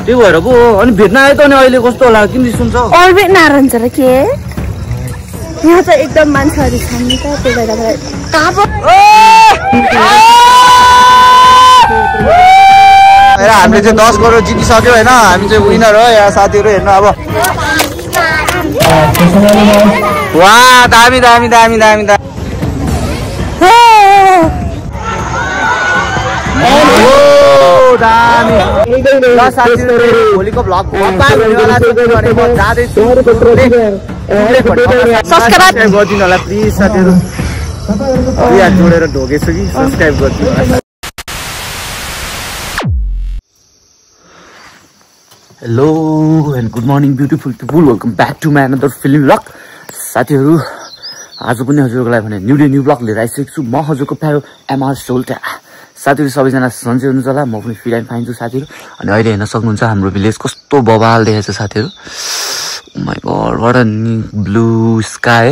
त्यो भएर पो अनि भेट्न आयो त अनि अहिले कस्तो होला किन सुन्छ अलबेट नारन्छ र के यहाँ त एकदम मान्छेहरु छन् नि त त्यही भएर हामीले चाहिँ 10 करोड जितिसक्यो हैन हामी चाहिँ विनर हो यहाँ साथीहरु हेर्नु अब वाह दामी दामी दामी दामी दामी दामी ल साथीहरु भोलिको भ्लग अपार हुनेवाला छ भने म जाँदै छु सब्स्क्राइब गरिदिनु होला प्लिज साथीहरु यहाँ जोडेर ढोगेछु कि सब्स्क्राइब गरिदिनु होला hello and good morning beautiful people welcome back to my another film vlog साथीहरु आज पनि हजुरको लागि भने न्यू डे न्यू भ्लग लिएर आइसकेको छु म हजुरको प्यारो एमआर सोल्टा साथीहरु सबैजना सन्चै हुनुहुन्छ होला म पनि फिल एन्ड फाइन छु साथीहरु अनि अहिले हेर्न सक्नुहुन्छ हाम्रो भिलेज कस्तो बवाल देखेछ साथीहरु oh my God what a blue sky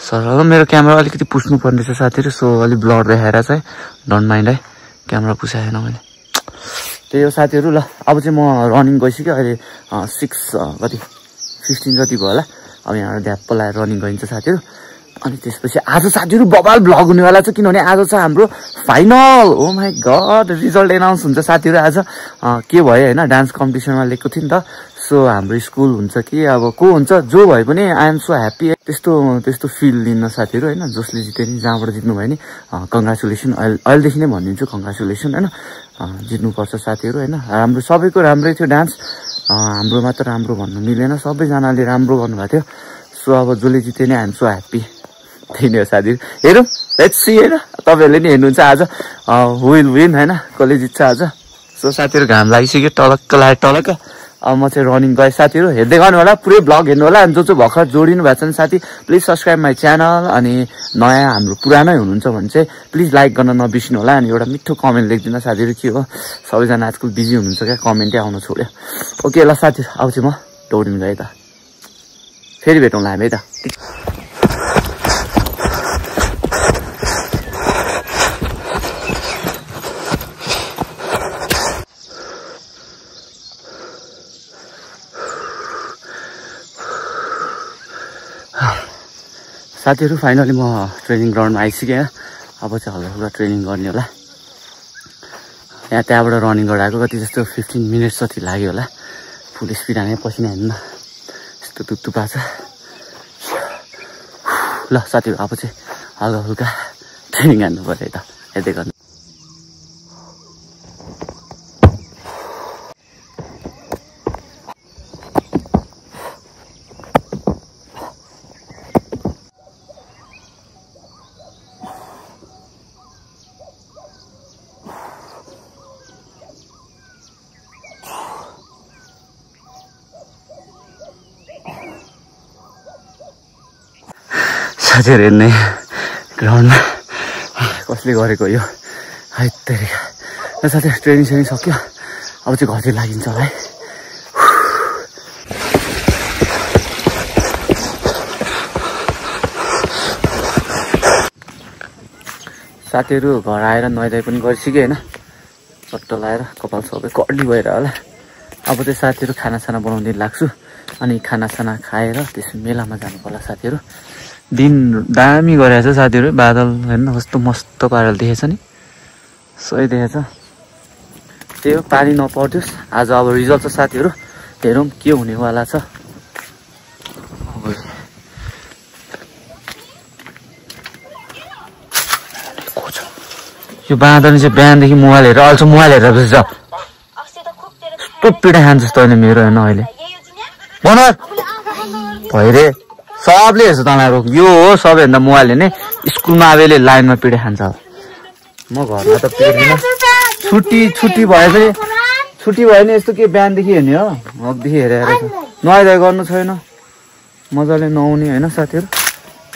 sir मेरो क्यामेरा अलिकति पुस्नु पर्ने छ साथीहरु सो अलि ब्लर देखाएर चाहिँ डोन्ट माइन्ड है क्यामेरा पुसाएन मैले त्यही हो साथीहरु ल अब चाहिँ म रनिङ गइसक्यो अहिले 6:15 जति भयो होला अब यहाँ ध्याप लाएर रनिङ गरिन्छ साथीहरु अनि त्यसपछि आज साथीहरु बवाल भ्लग हुनेवाला छ किनभने आज छ हाम्रो final oh my God result announce हुन्छ साथीहरु आज के भयो हैन डान्स कम्पिटिसनमा लेखेको थिए नि त सो हाम्रो स्कुल हुन्छ कि अब को हुन्छ जो भए पनि आई एम सो ह्याप्पी त्यस्तो फिल लिन साथीहरु हैन जसले जिते नि जहाँबाट जित्नु भयो नि कंग्रेचुलेसन अहिलेदेखि नै भनिदिन्छु कंग्रेचुलेसन हैन जित्नुपर्छ साथीहरु हैन हाम्रो सबैको राम्रै थियो डान्स हाम्रो मात्र राम्रो भन्नु मिलेन सबैजनाले राम्रो गर्नुभएको थियो सो अब जसले जिते नि आई एम सो ह्याप्पी त्यही नै हो साथीहरु हेरौँ लेट्स सी हैन तपाईहरुले नि हेर्नुहुन्छ आज विल विन हैन कसले जित्छ आज सो साथीहरु घाम लागिसक्यो टलक्क अब म चाहिँ रनिङ गए साथीहरु हेर्दै गर्नु होला पुरै भ्लग हेर्नु होला अनि जो भर्खर जोडिनु भएको छ नि साथी प्लिज सब्स्क्राइब माई च्यानल अनि नयाँ हाम्रो पुरानै हुनुहुन्छ भने चाहिँ प्लिज लाइक गर्न नबिर्सिनु होला अनि एउटा मिठो कमेन्ट लेखिदिनु साथीहरु के हो सबैजना आजकल बिजी हुनुहुन्छ क्या कमेन्टै आउन छोड्यो ओके ल साथीहरु अब चाहिँ म दौडिनु गएँ त फेरि भेटौँला हामी है त साथीहरु फाइनली म ट्रेनिङ ग्राउन्डमा आइसकेँ अब चाहिँ हल्का ट्रेनिङ गर्ने होला यहाँ त्यहाँबाट रनिङ गराएको कति जस्तो 15 मिनट्स जति लाग्यो होला फुल स्पिड हाने पसिना हेर्नु यस्तो तुप्तुपा छ ल साथीहरु अब चाहिँ हल्का ट्रेनिङ हान्नु पर्यो त हेर्दै गर्नु साथीहरु हेर्ने ग्राउन्डमा कसले गरेको यो हैत्तेरिका र साथीहरु ट्रेनिङ सक्यो अब चाहिँ घरतिर लागिन्छ होला है साथीहरु घर आएर नुहाइ पनि गरिसक्यो हैन चट्ट लाएर कपाल सबै कड्डी भएर होला अब चाहिँ साथीहरु खानासाना बनाउँदै लाग्छु अनि खानासाना खाएर त्यसै मेलामा जानु पर्ला साथीहरु दिन दामी गरेछ साथीहरु बादल हेर्न कस्तो मस्त पारेर देखेछ नि सही देखेछ त्यही हो पानी नपर्दियोस् आज अब रिजल्ट छ साथीहरु हेरौँ के हुनेवाला छ यो बाँदरले चाहिँ बिहानदेखि मोबाइल हेरेर अल्छ मोबाइल हेरेर बस्छ कस्तो पिडा खान्छ जस्तो होइन मेरो हेर्न अहिले बनर भइरे सबले हेर्छ तँलाई यो हो सबैभन्दा मोबाइल हेर्ने स्कुलमा आवेले लाइनमा पिडा खान्छ म घरमा त पिड्दिन छुट्टी भए पनि छुट्टी भयो भने यस्तो के बिहानदेखि हेर्ने हो हकदेखि हेरेर नुहाइधुवाइ गर्नु छैन मजाले नुहाउने होइन साथीहरू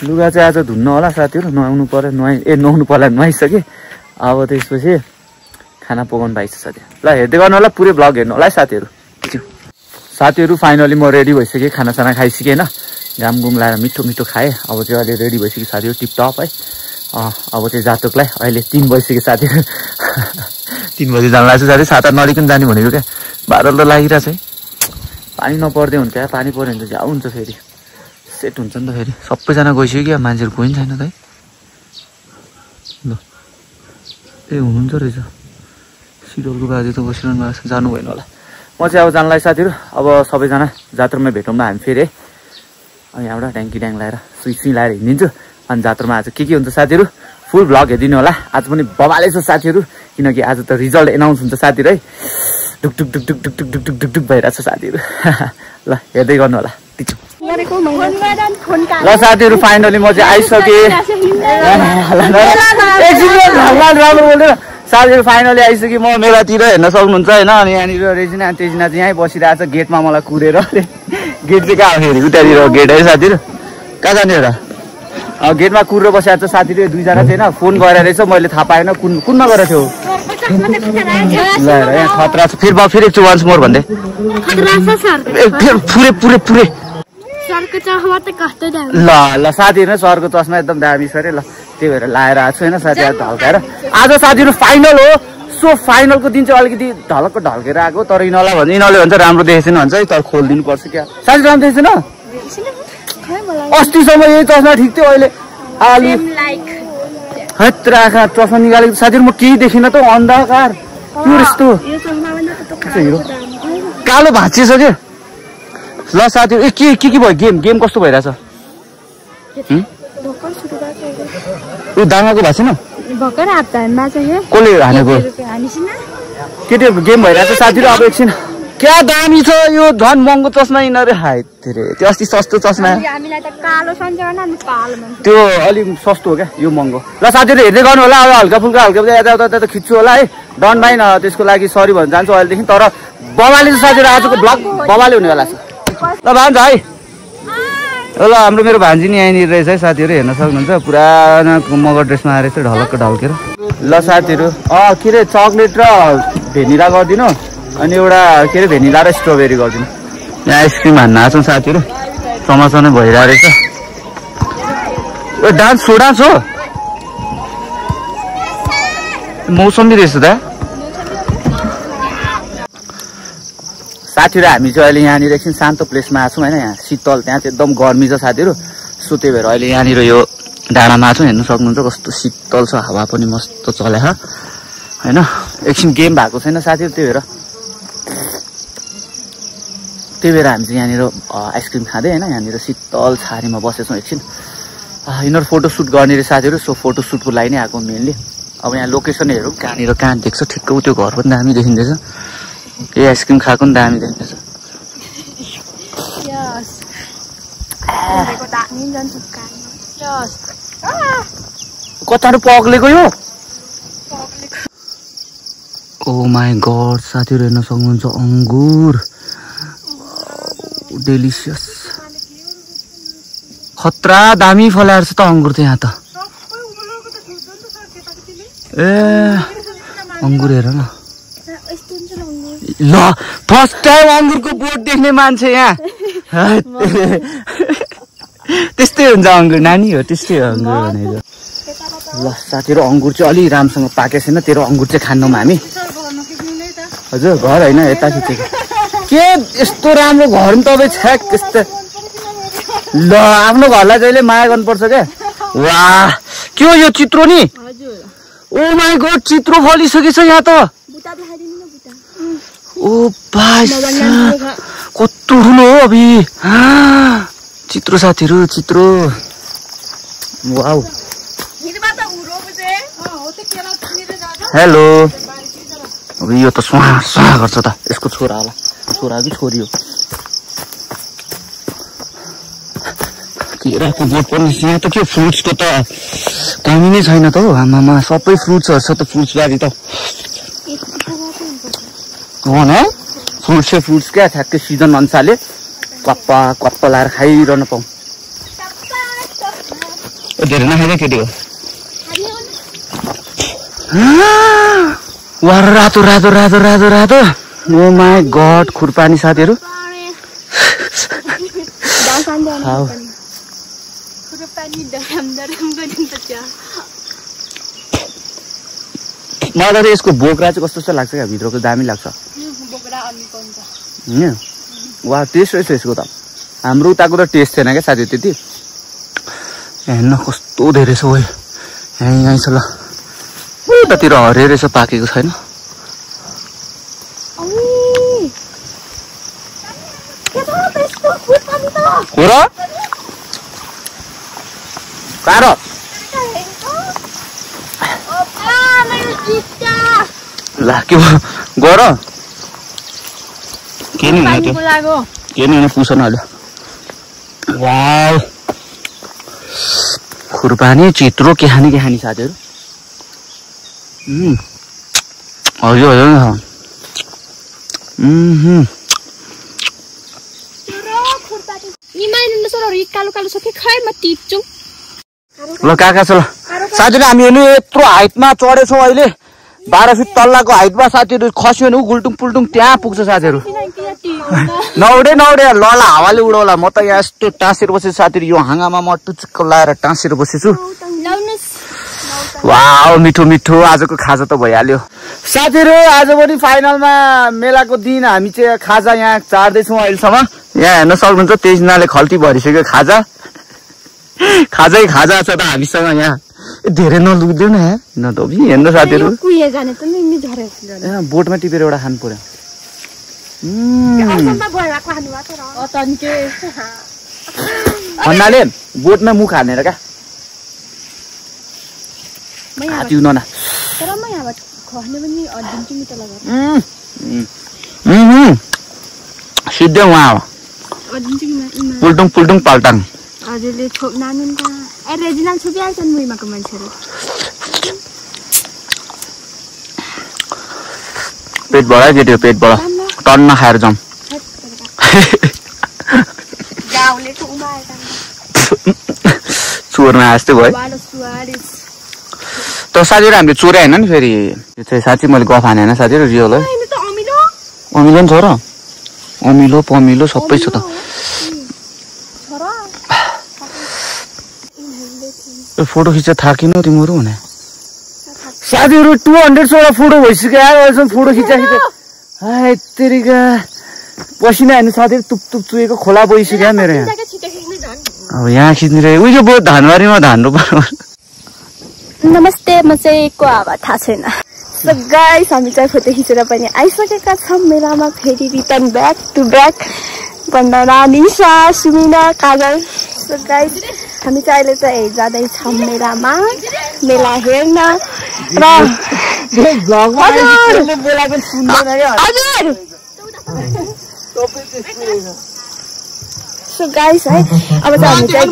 लुगा चाहिँ आज धुन्न होला साथीहरू नुहाउनु पर्यो नुहाउनु पर्ला नुहाइसकेँ अब त्यसपछि खाना पकाउनु पाइन्छ साथी ल हेर्दै गर्नु होला पुरै ब्लग हेर्नु होला है साथीहरू फाइनली म रेडी भइसकेँ खानासाना खाइसकेँ होइन घामघुम लाएर मिठो मिठो खाएँ अब चाहिँ अहिले रेडी भइसक्यो साथीहरू टिपटप है अब चाहिँ जातकलाई अहिले 3 बजिसक्यो साथीहरू 3 बजी जानु लाग्छ साथी 7-8 नरिकन जाने भनेको क्या बादल त लागिरहेछ है पानी नपर्दै हुन्छ क्या पानी पऱ्यो भने त झ्याउ हुन्छ फेरि सेट हुन्छ नि त फेरि सबैजना गइसक्यो क्या मान्छेहरू कोही छैन त है ल ए हुनुहुन्छ रहेछ सिडलको बाजे त बसिरहनु भएको छ जानु भएन होला म चाहिँ अब जानलाई साथीहरू अब सबैजना जात्रामा भेटौँ न हामी फेरि है अनि यहाँबाट ट्याङ्की ट्याङ लगाएर सुई लगाएर हिँडिदिन्छु अनि जात्रामा आज के हुन्छ साथीहरू फुल भ्लग हेरिदिनु होला आज पनि बबाले छ साथीहरू किनकि आज त रिजल्ट एनाउन्स हुन्छ साथीहरू है ढुक ढुक ढुक ढुक ढुक ढुक ढुक ढुक ढुक ढुक भइरहेछ साथीहरू ल हेर्दै गर्नु होला ल साथीहरू फाइनली म चाहिँ आइसकेँ साथीहरू फाइनली आइसकेँ म मेलातिर हेर्न सक्नुहुन्छ होइन अनि यहाँनिर रेजिना तेजिना चाहिँ यहीँ बसिरहेको छ गेटमा मलाई कुरेर गेट चाहिँ कहाँ फेरि उतातिर गेट है साथीहरू कहाँ जाने एउटा गेटमा कुरेर बसिरहेको छ साथीहरू 2 जना चाहिँ होइन फोन गरेर रहेछ मैले थाहा पाएन कुनमा गएर थियो ल यहाँ खतरा छ फेरि एकचोटि वान्स मोर भन्दै पुरै ल साथीहरू सरको चस्मा एकदम दामी छ अरे ल त्यही भएर लाएर आएको छु होइन साथीहरू ढल्काएर आज साथीहरू फाइनल हो सो फाइनलको दिन चाहिँ अलिकति ढल्केर आएको तर यिनीहरूले भन्छ राम्रो देखेको छैन भन्छ है तर खोलिदिनु पर्छ क्या साथी राम्रो देखेको छैन अस्तिसम्म यही चस्मा ठिक थियो अहिले आखा चस्मा निकालेको साथीहरू म केही देखिनँ त अन्धकार के यस्तो कालो भाँचिएछ क्या ल साथीहरू ए के भयो गेम कस्तो भइरहेछ दाङ्गाको भएको छैन कसले हानेको के त्यो गेम भइरहेछ साथीहरू अब एकछिन क्या दामी छ यो झन् महँगो चस्मा यिनीहरू हाय त्यो अस्ति सस्तो चस्मा त्यो अलिक सस्तो हो क्या यो महँगो ल साथीहरू हेर्दै गर्नु होला अब हल्का फुल्का यता खिच्छु होला है डन भाइ न त्यसको लागि सरी भन्न चाहन्छु अहिलेदेखि तर बबाले चाहिँ साथीहरू आजको ब्लग बबाले हुनेवाला छ ल भान्जा है ल हाम्रो मेरो भान्जी नि यहीँनिर रहेछ है साथीहरू हेर्न सक्नुहुन्छ पुरानो मगर ड्रेसमा आएर चाहिँ ढलक्क ल साथीहरू के अरे चक्लेट र भेनिला गरिदिनु अनि एउटा के अरे भेनिला र स्ट्रबेरी गरिदिनु यहाँ आइसक्रिम हान्न आएको छौँ साथीहरू चमाचा नै भइरहेको रहेछ डान्स हो मौसमी रहेछ त साथीहरू हामी चाहिँ अहिले यहाँनिर एकछिन शान्त प्लेसमा आएको छौँ होइन यहाँ शीतल त्यहाँ चाहिँ एकदम गर्मी छ साथीहरू सो त्यही भएर अहिले यहाँनिर यो डाँडामा आएको छौँ हेर्नु सक्नुहुन्छ कस्तो शीतल छ हावा पनि मस्तो चले होइन एकछिन गेम भएको छैन साथीहरू त्यही भएर हामी चाहिँ यहाँनिर आइसक्रिम खाँदै होइन यहाँनिर शीतल छारीमा बसेछौँ एकछिन यिनीहरू फोटोसुट गर्ने रे साथीहरू सो फोटोसुटको लागि नै आएको मेनली अब यहाँ लोकेसन हेरौँ कहाँ देख्छ ठिक्क त्यो घर पनि दामी देखिँदैछ ए आइसक्रिम खाएको पनि दामी देखिँदैछ कताहरू पग्लेको यो ओ माई गड साथीहरू हेर्न सक्नुहुन्छ अङ्गुर डेलिसियस खतरा दामी फलाएर छ त अङ्गुर त यहाँ त ए अङ्गुर हेर न ल फर्स्ट टाइम अङ्गुरको बोट देख्ने मान्छे यहाँ त्यस्तै हुन्छ अङ्गुर नानी हो त्यस्तै हो अङ्गुर भनेको ल साथीहरू अङ्गुर चाहिँ अलि राम्रोसँग पाकेको छैन तेरो अङ्गुर चाहिँ खान्नौँ हामी हजुर घर होइन यता खिचेको के यस्तो राम्रो घर नि तपाईँ छ्याक यस्तो ल आफ्नो घरलाई जहिले माया गर्नुपर्छ क्या वाह के हो यो चित्रो नि ओ माई गड चित्रो फलिसकेछ यहाँ त ओ भाइ कस्तो ठुलो हो अभि चित्रो साथीहरू चित्रो वाउ हेलो अब यो त सुहा गर्छ त यसको छोरा होला छोरा कि छोरी हो केराको बोट पनि यहाँ त के फ्रुट्सको त कमी नै छैन त हौ आमामा सबै फ्रुट्सहरू छ त फ्रुट्स बारी त है फ्रुट्स क्या ठ्याक्कै सिजन अनुसारले कप्पा लाएर खाइरहन पाउँ। धेरै नखाँदै केटी हो। रातो रातो रातो रातो रातो ओ माई गड खुर्पानी साथीहरू। मलाई त यसको बोक्रा चाहिँ कस्तो लाग्छ क्या भित्रको दामी लाग्छ। वा टेस्ट रहेछ यसको त। हाम्रो उताको त टेस्ट थिएन क्या साथी त्यति। हेर्न कस्तो धेरै छ ओइ यहीँ छ ल। उतातिर हरियो रहेछ पाकेको छैन। हो र कार ला के गर के नि हुने त्यो के नि हुने पुसन अहिले। वाउ खुर्पानी चित्रो के खाने साथीहरू। हजुर हजुर ल काका छ ल साथीहरू हामीहरू यत्रो हाइटमा चढेछौँ अहिले 12 फिट तल्लाको हाइटमा साथीहरू खस्यो भने गुल्टुङ पुल्टुङ त्यहाँ पुग्छ साथीहरू। नौडे लला हावाले उडाउला। म त यहाँ यस्तो टाँसेर बसेछु साथीहरू। यो हाँगामा म टुच्क लाएर टाँसेर बसेछु। वाउ मिठो मिठो आजको खाजा त भइहाल्यो साथीहरू। आज पनि फाइनलमा मेलाको दिन हामी चाहिँ खाजा यहाँ चाड्दैछौँ अहिलेसम्म। यहाँ हेर्न सक्नुहुन्छ 23 जनाले खल्ती भरिसक्यो खाजा खाजै खाजा छ त हामीसँग यहाँ। धेरै नलुक्दिउ न हेर्न साथीहरू। बोटमा टिपेर एउटा खानु पर्यो। भन्नाले बोटमा मुख हानेर क्या हातिउ न सिधै उहाँ हो पुल्टुङ पाल्टाङ। पेटबाट केटी हो पेटबाट टन्न खाएर जाउँ। चोर्न जस्तै भयो त साथीहरू। हामीले चोरे होइन नि फेरि यो चाहिँ साँच्चै मैले गफ हाने होइन साथीहरू रियल है। अमिलो नि छ र अमिलो पमिलो सबै छ त। फोटो खिच्न थाकिनु तिमीहरू हुने साथीहरू। 200 फोटो भइसक्यो अहिलेसम्म फोटो खिच्दा तेरिका पसिना हेर्नु साथीहरू तुप चुएको खोला बगिसक्यो मेरो यहाँ। अब यहाँ खिच्ने रहेछ उयो बहुत धानबारीमा धान रोप्नु। नमस्ते म चाहिँ को आवा थाहा छैन। सो गाइस हामी चाहिँ फोटो खिचेर पनि आइसकेका छौँ मेलामा। फेरि return back to back Vandana Nisha Sumina Kajal. So guys हामी चाहिँ अहिले चाहिँ जाँदैछौँ मेलामा मेला हेर्न र सो गाइस है अब चाहिँ हामी चाहिँ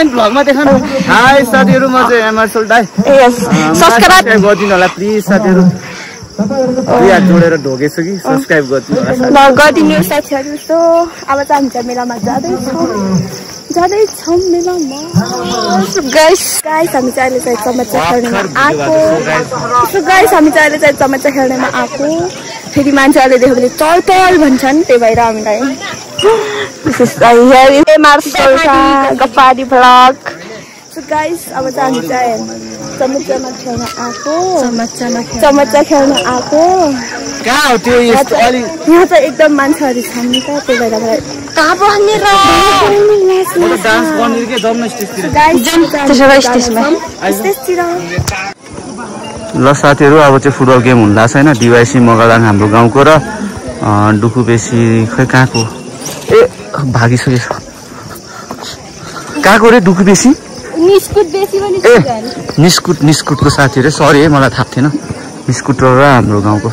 भ्लगमा देखाउनु। हाय साथीहरू म चाहिँ एमआरसल दाइ सब्स्क्राइब गरिदिनु होला प्लिज साथीहरू। यहाँ जोडेर ढोकेछु कि सब्स्क्राइब गरिदिनु होला गरिदिनु साथीहरू। सो अब चाहिँ हामी चाहिँ मेलामा जाँदैछौँ मेलामा। गाइस हामी चाहिँ अहिले चाहिँ चमचा खेल्नेमा आएको। सो गाइस हामी चाहिँ अहिले चाहिँ चमचा खेल्नेमा आएको। फेरि मान्छेहरूले देख्यो भने चल भन्छन् त्यही भएर हामीलाई गप्पाडी भ्लग। सो गाइस अब चाहिँ हामी चाहिँ चमचा खेल्न आएको। कहाँ हो त्यो यहाँ चाहिँ एकदम मान्छेहरू छन् नि त त्यही भएर ल साथीहरू अब चाहिँ फुटबल गेम हुँदा छैन। डिवाइसी मगलाङ हाम्रो गाउँको र डुकु बेसी खै कहाँको ए भागिसकेछ कहाँको रे डुकु बेसी निस्कुटको साथीहरू। सरी है मलाई थाहा थिएन। निस्कुट र हाम्रो गाउँको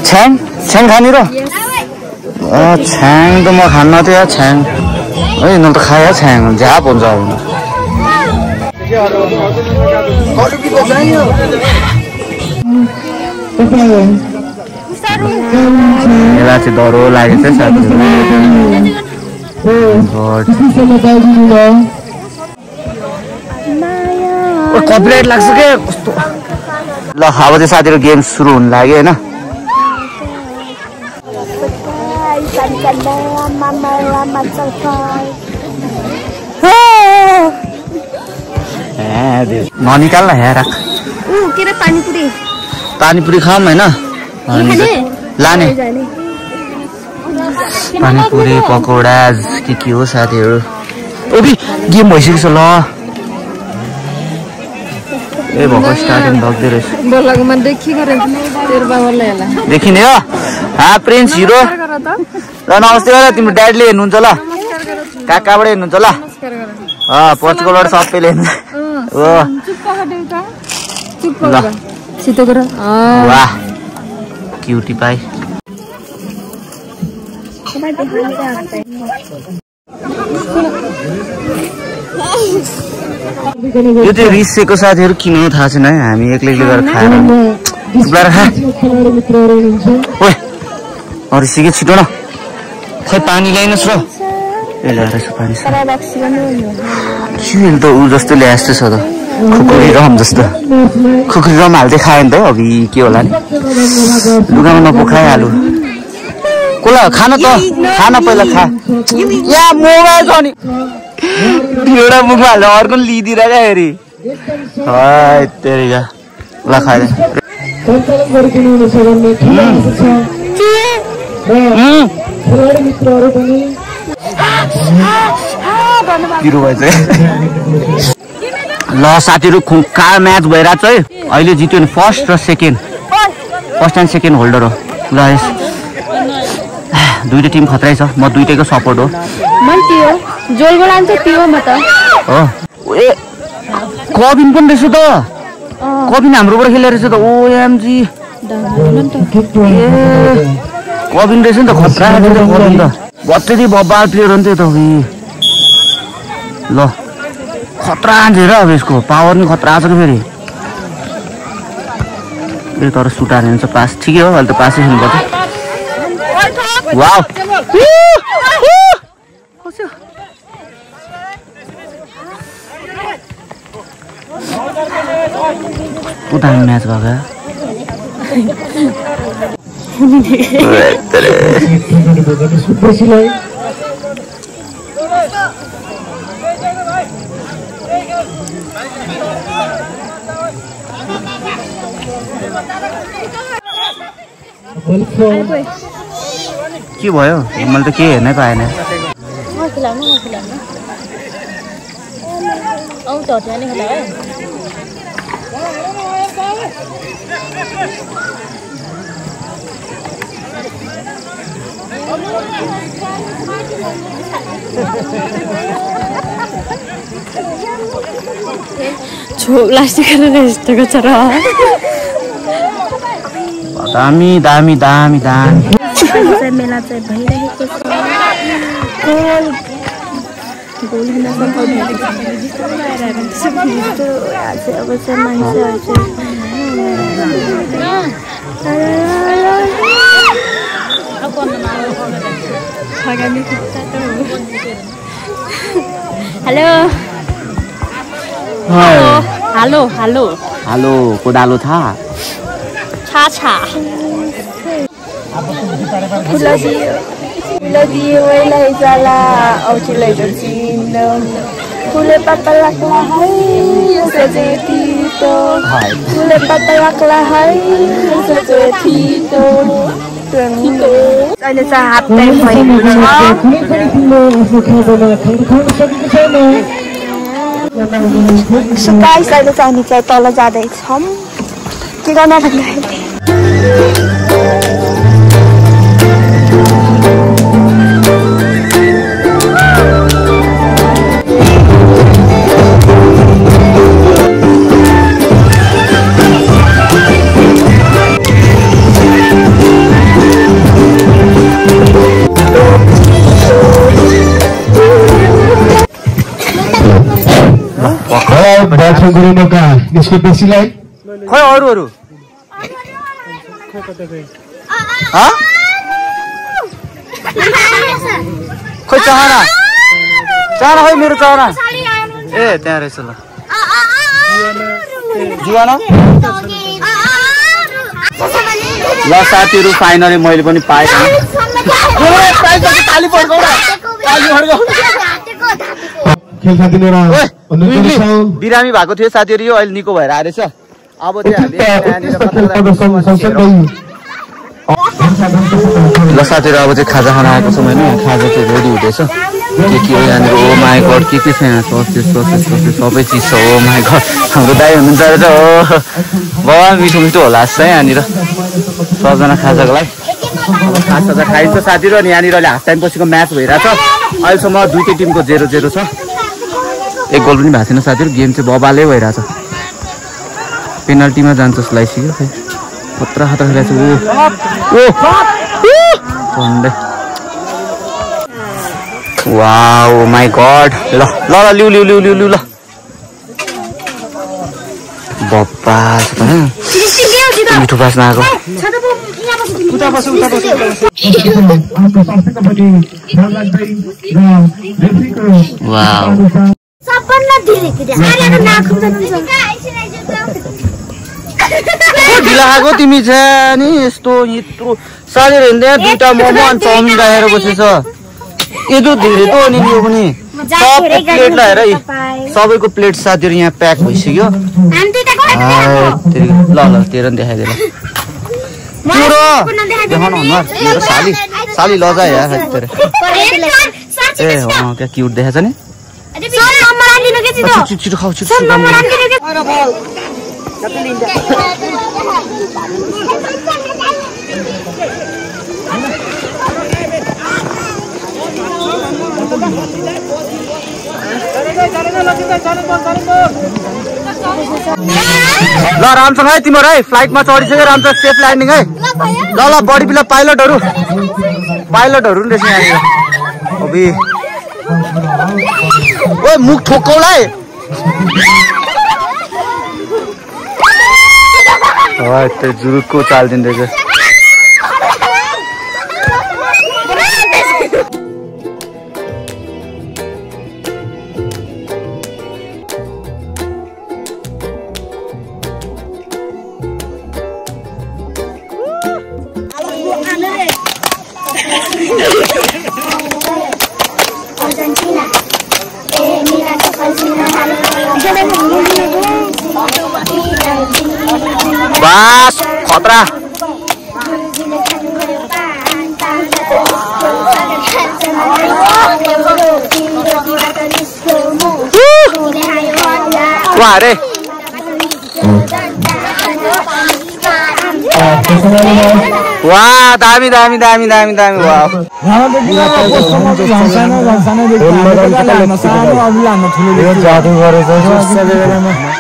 छ्याङ खाने र छ्याङ त म खान्न थियो छ्याङ है। न त खायो छ्याङ झ्याप हुन्छ यसलाई चाहिँ डरो लागेको छ कपिराइट लाग्छ के कस्तो ल अब चाहिँ साथीहरु गेम सुरु हुन लाग्यो हैन ननिकाल न यहाँ राख के रे पानीपुरी खाऊँ हैन लाने पानीपुरी पकौडा के हो साथीहरु ओबी गेम भइसक्यो छ ल ए भको स्टार्टिङ भक्दै रहेछ बोलागमा देखि गरे तेरो बाबाले होला देखिने हो प्रिन्स हिरो ल नमस्ते गर तिम्रो ड्याडीले हेर्नुहुन्छ ल काकाबाट हेर्नुहुन्छ ल पोर्चुगलबाट सबैले हेर्नु हो चुप गर सितो गर वाह क्युटी पाइ यो चाहिँ रिसेको साथीहरु किन हो थाहा छैन है हामी एक्लै गएर खाएर चुप्लाएर खा ओए रिसेको छिटो न खै पानी ल्याइनस् र ए ल्याएर पानी के त उ जस्तो ल्याएछ छ त खुकुरी रम जस्तो खुकुरी रम हाल्दै खायो नि त अघि के होला नि लुगामा नपोखाइहालु कोला खान त खाना पहिला खा या मोबाइल छ नि एउटा मुखमा हाल्दा अर्को लिइदिरहेको हेरी है तेरिका ल खाए पिरो भएछ ल साथीहरु खुक्का म्याच भइरहेछ है अहिले जित्यो नि फर्स्ट र second first and second holder हो ल यस दुईटा टिम खतरै छ म दुईटैको सपोर्ट हो मन तियो जोलको लान्छ तियो म त हो ए कबिन पनि रहेछ त कबिन हाम्रोबाट खेलेर रहेछ त ओएमजी कबिन रहेछ नि त खतरा कबिन त बत्तै बब्बाल प्लेयर हो नि त ल खतरा हान्छ अब यसको पावर नि खतरा छ फेरि ए तर सुटार हान्छ पास ठिकै हो अहिले त पासै खेल्नुपर्छ वाउ कस्तो म्याच भएको के भयो मैले त केही हेर्नै पाएन प्लास्टिक यस्तोको छ र दामी दामी दामी दामी मेला चाहिँ भइरहेको छ अब चाहिँ मान्छेहरू हेलो हेलो हेलो हेलो कोदालो था छा दियो लैजाला औठी लैजाउँ फुले पत्ता लाग्ला है सजे तितो फुले पत्ता लाग्ला है सजे तितो अहिले चाहिँ हाफ टाइम भएको छ सो गाइस अहिले चाहिँ हामी चाहिँ तल जाँदैछौँ के गर्न भन्दाखेरि गराउनका यसको पेशीलाई खै अरू खै चहरा खै मेरो चहरा ए त्यहाँ रहेछ ल जुवाना ल साथीहरू फाइनली मैले पनि पाएँ बिरामी भएको थियो साथीहरू यो अहिले निको भएर आएछ अब ल साथीहरू अब चाहिँ खाजा खान आएको छौँ होइन खाजा चाहिँ रेडी हुँदैछ के हो यहाँनिर ओ माई गड के छ यहाँ ससेज सबै चिज छ ओ माई गड हाम्रो दाइ हुनुहुन्छ रहेछ हो बाबा मिठो मिठो होला जस्तो यहाँनिर सबजना खाजाको लागि अब खाजा खाइन्छ साथीहरू अनि यहाँनिर अहिले हाफ टाइम पछिको म्याच भइरहेछ अहिलेसम्म दुईटै टिमको 0-0 छ एक गोल पनि भएको छैन साथीहरू गेम चाहिँ बबालै भइरहेछ पेनल्टीमा जान्छ जस्तो लागिसक्यो खै खतरा खेलिरहेको वाओ माई गड ल लिउ ल बप्पा मिठो बास्न आएको ढिला खाएको तिमी चाहिँ नि यस्तो यत्रो साथीहरू हिँड्दै दुईटा मोमो अनि चाउमिन राखेर बसेछ यदो धेरै त अनि यो पनि सबै प्लेट लगाएर सबैको प्लेट साथीहरू यहाँ प्याक भइसक्यो ल तेरो नि देखाइदिएर देखाउनु मेरो साली लजा यार ए क्या क्युट देखाएको छ नि छिटो खाऊ छिटो ल रामसँग है तिम्रो है फ्लाइटमा चढिसक्यो रामसँग सेफ ल्यान्डिङ है ल बडी बिल्डर पाइलटहरू नि रहेछ यहाँनिर अबि ओ मुख ठोक्कौलाई त्यो जुरुकको चाल दिँदैछ बस खतरा अरे वाह दामी वाह जादु गरेछ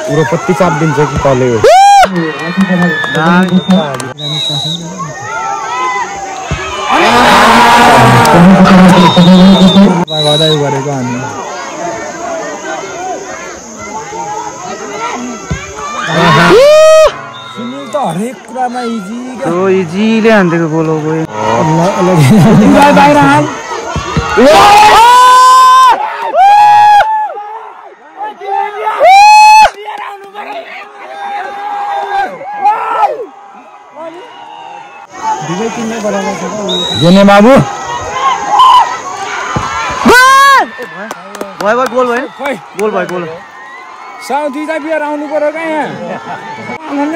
पुरो पत्ती चाप दिन्छ कि तले हो गरेको हामी हरेक कुरामा इजीले हान्दिएको गोल हो गयो बाहिर हाल बाबु गोल भयो साउथीजा बियर आउनु पर्यो क्या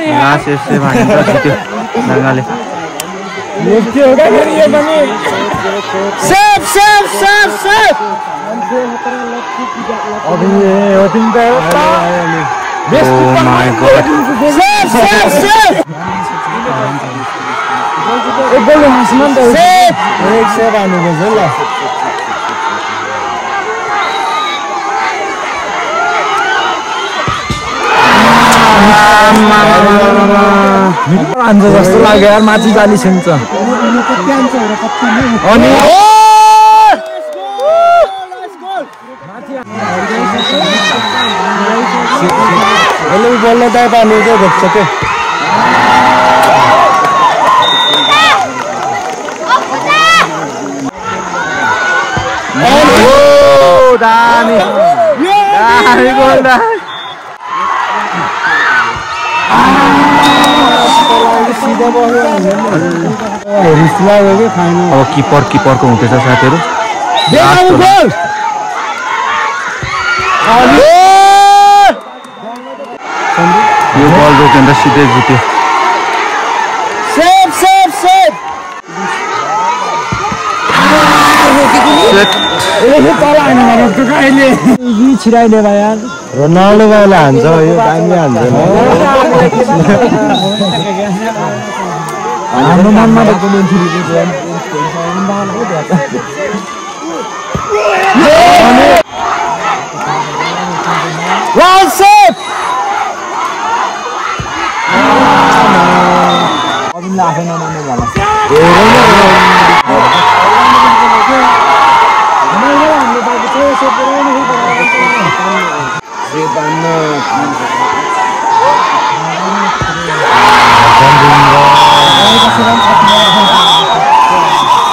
यहाँ जस्तो लाग्यो यार माथि जाली छिन्छ अनि यसले बोल्न त पानी चाहिँ भेट्छ के दामी दामी गोल दा अब किपरको हुँदैछ साथीहरू यो बल रोकेर सिधै जित्यो छिराइले भाइ यार रोनाल्डो भाइले हान्छ यो दामी हान्छ हाम्रो मनमा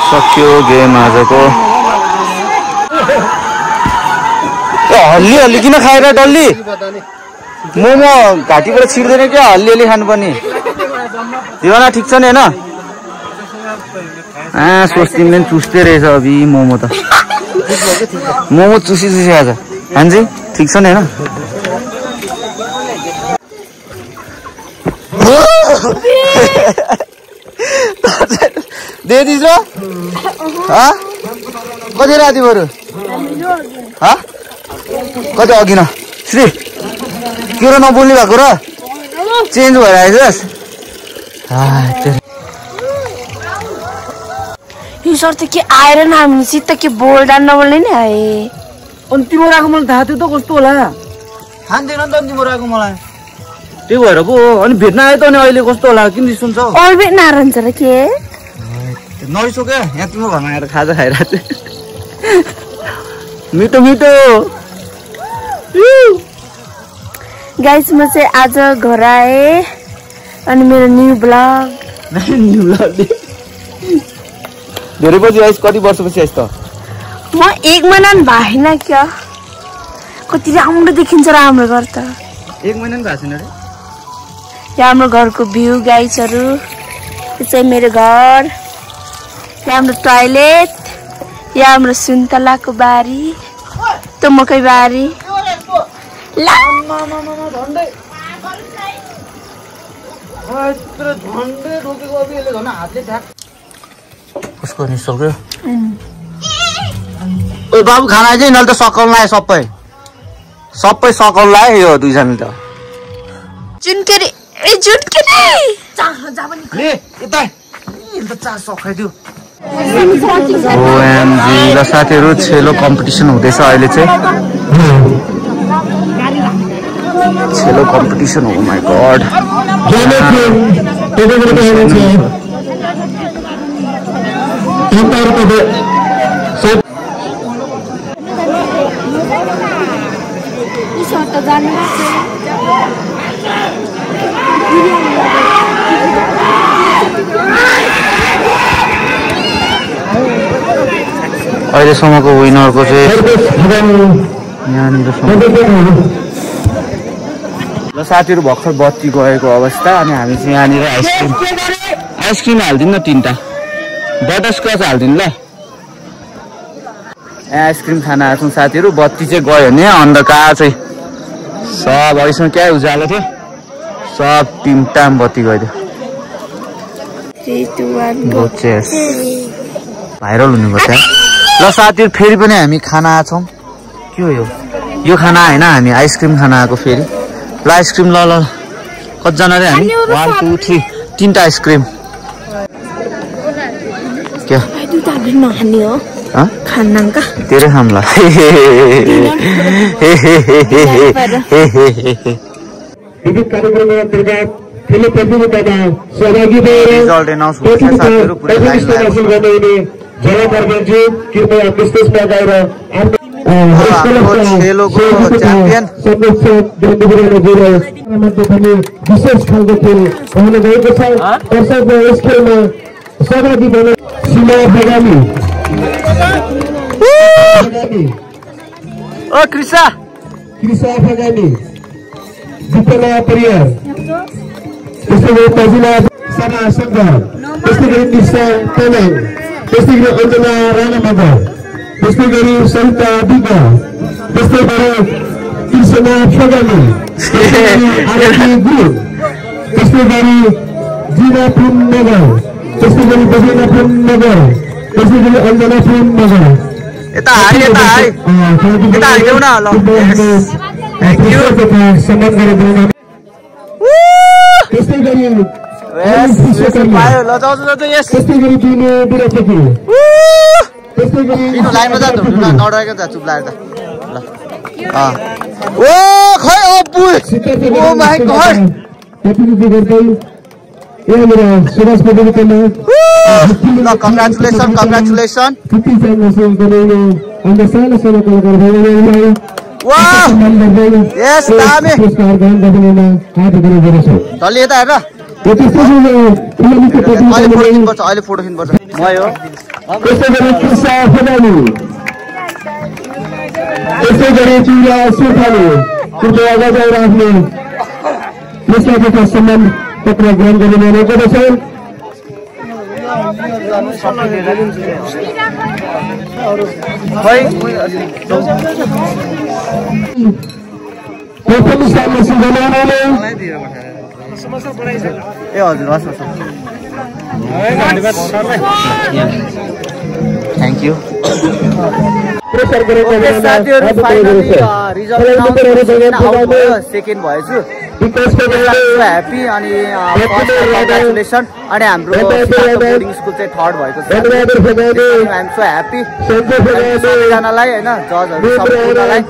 सक्यो गेम आजको हल्ली किन खाएर डल्ली मोमो घाँटीबाट छिर्दैन क्या हल्ली खानुपर्ने दिवाना ठिक छ नि होइन सोच्दिनले चुस्दै रहेछ अभि मोमो त मोमो चुसी आज हान्जी ठिक छ नि होइन दे दिज कति राति बरु कति अघि न श्री के र नबोल्ने भएको र चेन्ज भएर आइस यो सर त के आएर न हामीसित त के बोल्दा नबोल्ने नि आए अनि तिम्रो आएको मलाई थाहा थियो त कस्तो होला खान्दैन नि त तिम्रो आएको मलाई त्यही भएर पो अनि भेट्न आयो त अनि अहिले कस्तो होला किन रिस हुन्छ अलबेट नारन्छ र के नरिसो क्या यहाँ तिम्रो घरमा आएर खाजा खाइरहेको मिठो मिठो गाइस म चाहिँ आज घर आए अनि मेरो न्यू ब्लग धेरै पछि आइस कति वर्षपछि आइस त म 1 महिना पनि भएन क्या कति राम्रो देखिन्छ र हाम्रो घर त 1 महिना पनि भएको छैन रे यहाँ हाम्रो घरको भ्यू गाइसहरू यो चाहिँ मेरो घर यहाँ हाम्रो टोयलेट यहाँ हाम्रो सुन्तलाको बारी त्यो मकै बारी उसको निसक्यो ओ बाबु खाना चाहिँ नल त सकल लाए सबै सकल लाए यो दुईजना त जुनकेरी ए जुनकेरी ले यता त चा सखाइदियो ओएमजी ल साथीहरु छेलो कम्पिटिसन हुँदैछ अहिले चाहिँ छेलो कम्पिटिसन हो माय गॉड अहिलेसम्मको विनरको चाहिँ ल साथीहरु भर्खर बत्ती गएको अवस्था अनि हामी चाहिँ यहाँनिर आइसक्रिम हाल्दिनु न 3टा बटरस्कच हाल्दिनु ल आइसक्रिम खान आएको साथीहरु बत्ती चाहिँ गयो नि अन्धकार चाहिँ सब अहिलेसम्म क्या उज्यालो थियो सब 3टा बत्ती गयो भाइरल हुनुपर्छ ल साथीहरु फेरि पनि हामी खाना आछौं के हो यो खाना हैन हामी आइसक्रिम खाना आएको फेरि ल आइसक्रिम ल कतिजना रे हामी 1 2 3 3टा आइसक्रिम क्या खानांका तेरे हमला विविध कार्यक्रमअन्तर्गत ठुलो प्रतियोगितामा सहभागी भएर रिजल्ट अनाउन्स हुँदैछ साथीहरु पुरै लाइभ हासिल गर्नुहुने जला पर्वतजी कृपया विशेष लगाएर खेलोको च्याम्पियन विशेष खालको खेल हुन गएको छ। दर्शक यस खेलमा सहभागी बने सीमा बगानी कृषा बगानी विपला परियार त्यस्तै गरी तजिला सना सङ्घ त्यस्तै गरी निशा तामाङ त्यस्तै गरी अञ्जना राणा मगर त्यस्तै गरी सरिता बिका त्यस्तै गरी कृष्ण फगानी आरती गुरु त्यस्तै गरी जिना पुन नगर त्यस्तै गरी बजेना पुन नगर त्यस्तै गरी अञ्जना पुन नगर यता हाई देऊ न ल सम्मान गरेर त्यस्तै गरी पायो ल जाऊ यस त्यस्तै गरी दिने बिराछकी त्यस्तै गरी लाइनमा जानु नडराएको जा चुप लागेर ल ओ खै अप्पु ओ माय गॉड प्रतिनिधि गर्दै यहाँनिर सुभाष पौडेलकोमा ल कङ्ग्रेचुलेसन 50 सालमा गरेको अन्त सानो सानो कलाकार भाइहरूलाई वाह यस दामी पुरस्कार ग्रहण गर्नेमा हात उठाउनु छ। चल यता हेर अहिले फोटो खिच्नुपर्छ म यो त्यसै गरी कृष्ण फगानी त्यसै गरी चुरा सुठानी कृपया गजाएर आफ्नो पुरस्कारको सम्मान पत्र ग्रहण गर्ने गर्दछ। प्रथम स्थानमा सिंहमाले ए हजुर हस् थ्याङ्क यू साथीहरू फाइनली रिजल्ट सेकेन्ड भएछु ह्याप्पी अनि कङ्ग्रेचुलेसन अनि हाम्रो बोर्डिङ स्कुल चाहिँ थर्ड भएको छ आइएम सो ह्याप्पी सबैजनालाई होइन जजहरू सबैजनालाई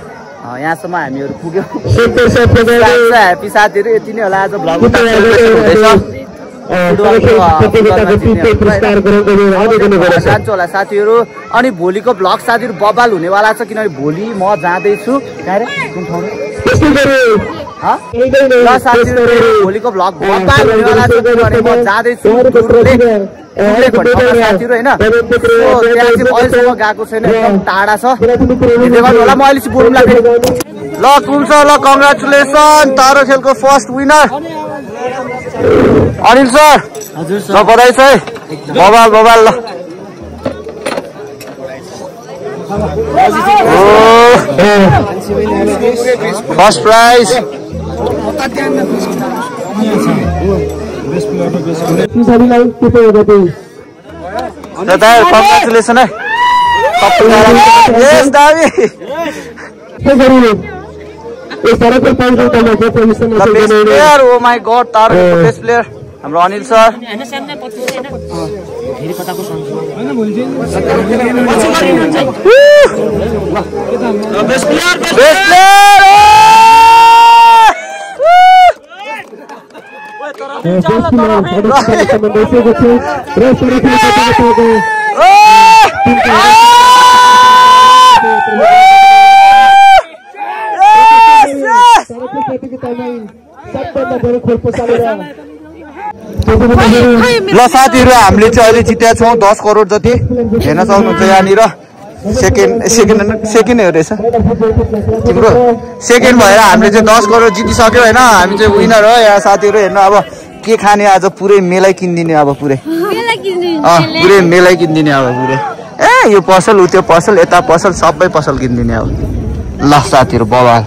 यहाँसम्म हामीहरू पुग्यौँ ह्याप्पी साथीहरू यति नै होला आज भ्लग जान्छु होला साथीहरू। अनि भोलिको भ्लग साथीहरू बबाल हुनेवाला छ किनभने भोलि म जाँदैछु ल साथीहरू भोलिको भ्लग बबाल हुनेवाला छ किनभने म जाँदैछु साथीहरू होइन त्यहाँ चाहिँ अहिलेसम्म गएको छैन एकदम टाढा छ भिडियो गर्नु होला म अहिले चाहिँ बोल्नु लाग्यो ल कुम्छ ल कङ्ग्रेचुलेसन तारो खेलको फर्स्ट विनर अनिल सर हजुर सर बधाई छ है बबाल ल फर्स्ट प्राइज कङ्ग्रेचुलेसन है यस दामी प्लेयर ओ माई गॉड तारो बेस्ट प्लेयर हाम्रो अनिल सर बेस्ट ल साथीहरू हामीले चाहिँ अहिले जितेका छौँ 10 करोड जति हेर्न सक्नुहुन्छ यहाँनिर सेकेन्ड हो रहेछ तिम्रो सेकेन्ड भएर हामीले चाहिँ 10 करोड जितिसक्यो होइन हामी चाहिँ विनर हो यहाँ साथीहरू हेर्नु अब के खाने आज पुरै मेलै किनिदिने अब पुरै मेलै किनिदिने अब पुरै ए यो पसल उ त्यो पसल यता पसल सबै पसल किनिदिने अब ल साथीहरू बबाल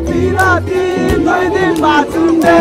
पिराती 2 दिन बाँचुन्डे